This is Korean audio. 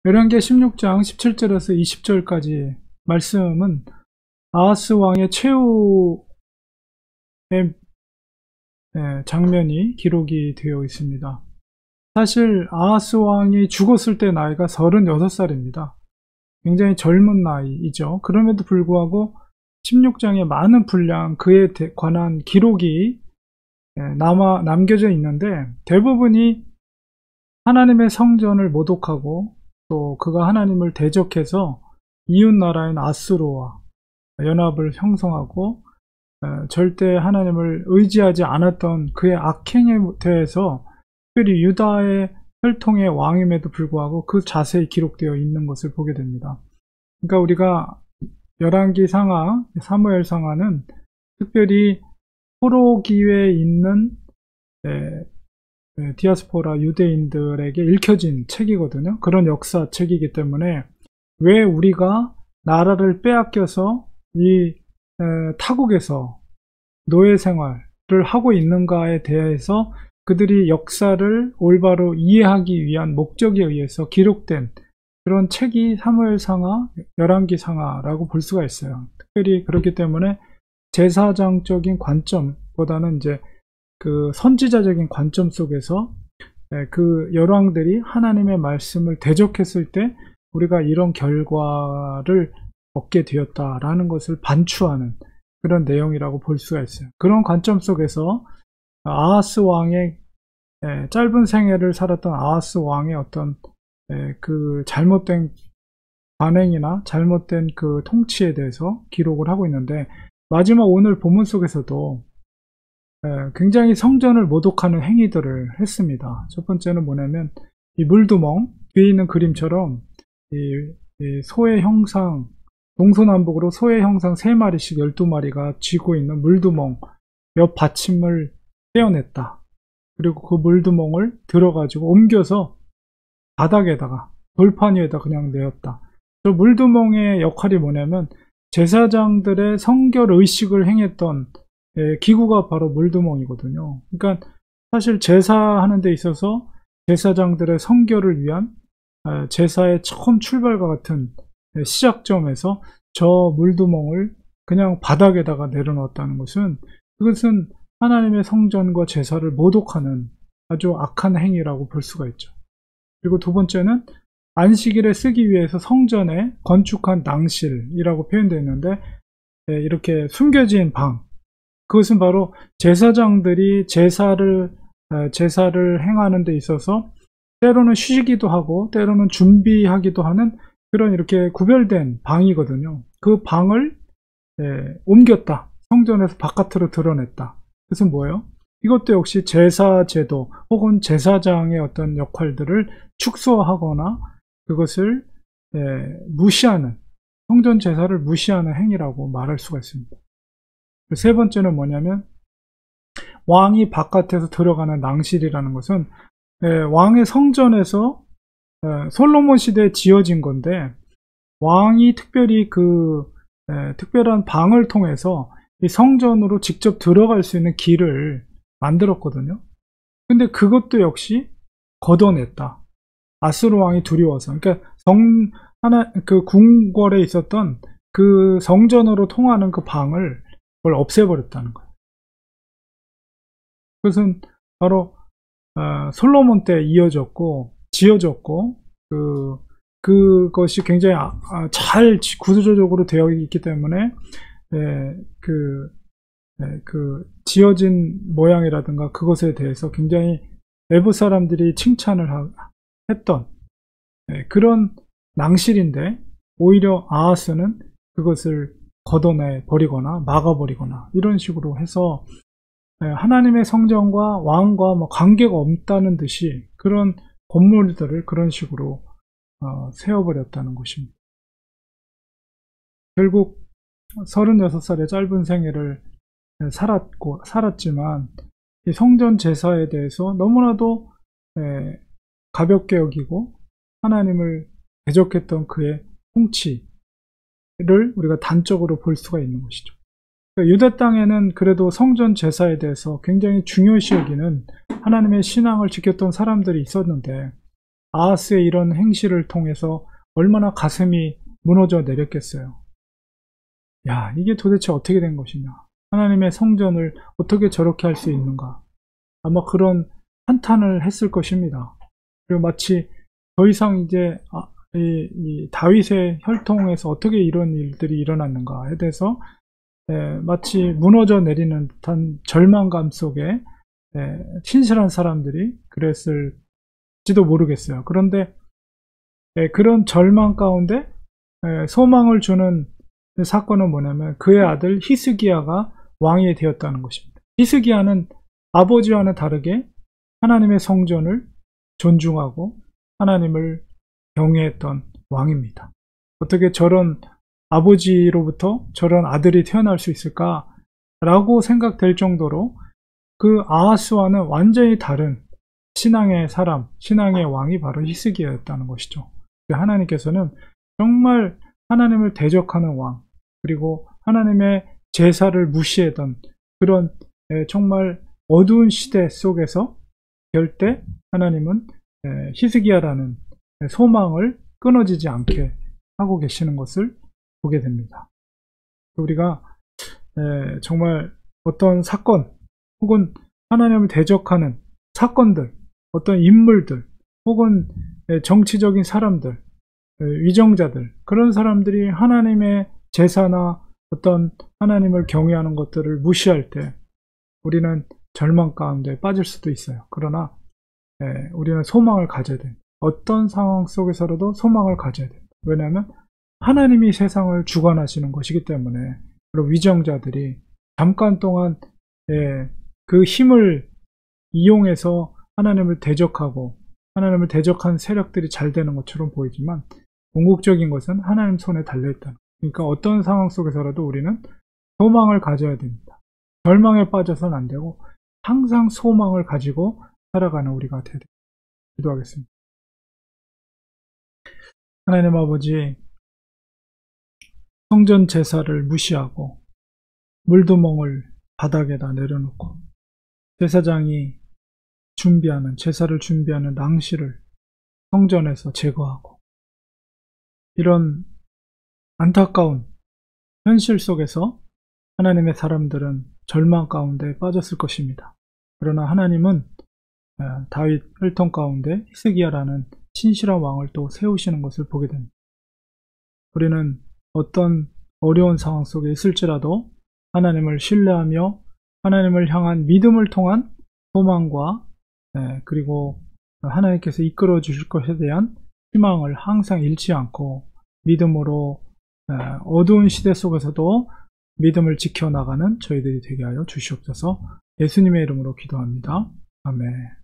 열왕기 16장 17절에서 20절까지 말씀은 아하스 왕의 최후의 장면이 기록이 되어 있습니다. 사실 아하스 왕이 죽었을 때 나이가 36살입니다. 굉장히 젊은 나이이죠. 그럼에도 불구하고 16장에 많은 분량 그에 관한 기록이 남겨져 있는데, 대부분이 하나님의 성전을 모독하고 또 그가 하나님을 대적해서 이웃나라인 아수르와 연합을 형성하고 절대 하나님을 의지하지 않았던 그의 악행에 대해서, 특별히 유다의 혈통의 왕임에도 불구하고 그 자세히 기록되어 있는 것을 보게 됩니다. 그러니까 우리가 열왕기 상하, 사무엘 상하는 특별히 포로기에 있는 디아스포라 유대인들에게 읽혀진 책이거든요. 그런 역사책이기 때문에 왜 우리가 나라를 빼앗겨서 이 타국에서 노예 생활을 하고 있는가에 대해서 그들이 역사를 올바로 이해하기 위한 목적에 의해서 기록된 그런 책이 사무엘상하, 열왕기상하라고 볼 수가 있어요. 특별히 그렇기 때문에 제사장적인 관점보다는 이제 그 선지자적인 관점 속에서 그 열왕들이 하나님의 말씀을 대적했을 때 우리가 이런 결과를 얻게 되었다라는 것을 반추하는 그런 내용이라고 볼 수가 있어요. 그런 관점 속에서 아하스 왕의 짧은 생애를 살았던 아하스 왕의 어떤 그 잘못된 관행이나 잘못된 그 통치에 대해서 기록을 하고 있는데, 마지막 오늘 본문 속에서도 굉장히 성전을 모독하는 행위들을 했습니다. 첫 번째는 뭐냐면 이 물두멍, 뒤에 있는 그림처럼 이 소의 형상, 동서남북으로 소의 형상 3마리씩 12마리가 쥐고 있는 물두멍 옆 받침을 떼어냈다. 그리고 그 물두멍을 들어가지고 옮겨서 바닥에다가, 돌판 위에다 그냥 내었다. 저 물두멍의 역할이 뭐냐면 제사장들의 성결 의식을 행했던 기구가 바로 물두멍이거든요. 그러니까 사실 제사하는 데 있어서 제사장들의 성결을 위한 제사의 처음 출발과 같은 시작점에서 저 물두멍을 그냥 바닥에다가 내려놓았다는 것은, 그것은 하나님의 성전과 제사를 모독하는 아주 악한 행위라고 볼 수가 있죠. 그리고 두 번째는 안식일에 쓰기 위해서 성전에 건축한 낭실이라고 표현되어 있는데, 이렇게 숨겨진 방, 그것은 바로 제사장들이 제사를 행하는 데 있어서 때로는 쉬기도 하고 때로는 준비하기도 하는 그런 이렇게 구별된 방이거든요. 그 방을 옮겼다. 성전에서 바깥으로 드러냈다. 그것은 뭐예요? 이것도 역시 제사 제도 혹은 제사장의 어떤 역할들을 축소하거나 그것을 무시하는, 성전 제사를 무시하는 행위라고 말할 수가 있습니다. 세 번째는 뭐냐면 왕이 바깥에서 들어가는 낭실이라는 것은 왕의 성전에서 솔로몬 시대에 지어진 건데, 왕이 특별히 그 특별한 방을 통해서 이 성전으로 직접 들어갈 수 있는 길을 만들었거든요. 근데 그것도 역시 걷어냈다. 아수르 왕이 두려워서. 그러니까 그 궁궐에 있었던 그 성전으로 통하는 그 방을 그걸 없애버렸다는 거예요. 그것은 바로 솔로몬 때 지어졌고 그것이 굉장히 잘 구조적으로 되어 있기 때문에 그 지어진 모양이라든가 그것에 대해서 굉장히 외부 사람들이 칭찬을 했던 그런 낭실인데, 오히려 아하스는 그것을 걷어내 버리거나 막아버리거나 이런 식으로 해서 하나님의 성전과 왕과 관계가 없다는 듯이 그런 건물들을 그런 식으로 세워버렸다는 것입니다. 결국 36살의 짧은 생애를 살았지만 이 성전 제사에 대해서 너무나도 가볍게 여기고 하나님을 대적했던 그의 통치를 우리가 단적으로 볼 수가 있는 것이죠. 유대 땅에는 그래도 성전 제사에 대해서 굉장히 중요시 여기는 하나님의 신앙을 지켰던 사람들이 있었는데, 아하스의 이런 행실을 통해서 얼마나 가슴이 무너져 내렸겠어요. 야, 이게 도대체 어떻게 된 것이냐. 하나님의 성전을 어떻게 저렇게 할 수 있는가. 아마 그런 한탄을 했을 것입니다. 그리고 마치 더 이상 이제 이 다윗의 혈통에서 어떻게 이런 일들이 일어났는가에 대해서 마치 무너져 내리는 듯한 절망감 속에 신실한 사람들이 그랬을지도 모르겠어요. 그런데 그런 절망 가운데 소망을 주는 사건은 뭐냐면 그의 아들 히스기야가 왕이 되었다는 것입니다. 히스기야는 아버지와는 다르게 하나님의 성전을 존중하고 하나님을 경외했던 왕입니다. 어떻게 저런 아버지로부터 저런 아들이 태어날 수 있을까라고 생각될 정도로 그 아하스와는 완전히 다른 신앙의 사람, 신앙의 왕이 바로 히스기야였다는 것이죠. 하나님께서는 정말 하나님을 대적하는 왕, 그리고 하나님의 제사를 무시했던 그런 정말 어두운 시대 속에서 절대 하나님은 히스기야라는 소망을 끊어지지 않게 하고 계시는 것을 보게 됩니다. 우리가 정말 어떤 사건 혹은 하나님을 대적하는 사건들, 어떤 인물들 혹은 정치적인 사람들, 위정자들, 그런 사람들이 하나님의 제사나 어떤 하나님을 경외하는 것들을 무시할 때 우리는 절망 가운데 빠질 수도 있어요. 그러나 우리는 소망을 가져야 됩니다. 어떤 상황 속에서라도 소망을 가져야 됩니다. 왜냐하면 하나님이 세상을 주관하시는 것이기 때문에 그리고 위정자들이 잠깐 동안 그 힘을 이용해서 하나님을 대적하고 하나님을 대적한 세력들이 잘 되는 것처럼 보이지만 궁극적인 것은 하나님 손에 달려있다는, 그러니까 어떤 상황 속에서라도 우리는 소망을 가져야 됩니다. 절망에 빠져서는 안 되고 항상 소망을 가지고 살아가는 우리가 되야 됩니다. 기도하겠습니다. 하나님 아버지, 성전 제사를 무시하고 물두멍을 바닥에다 내려놓고 제사장이 제사를 준비하는 낭시를 성전에서 제거하고 이런 안타까운 현실 속에서 하나님의 사람들은 절망 가운데 빠졌을 것입니다. 그러나 하나님은 다윗 혈통 가운데 히스기야라는 신실한 왕을 또 세우시는 것을 보게 됩니다. 우리는 어떤 어려운 상황 속에 있을지라도 하나님을 신뢰하며 하나님을 향한 믿음을 통한 소망과 그리고 하나님께서 이끌어 주실 것에 대한 희망을 항상 잃지 않고 믿음으로 어두운 시대 속에서도 믿음을 지켜나가는 저희들이 되게 하여 주시옵소서. 예수님의 이름으로 기도합니다. 아멘.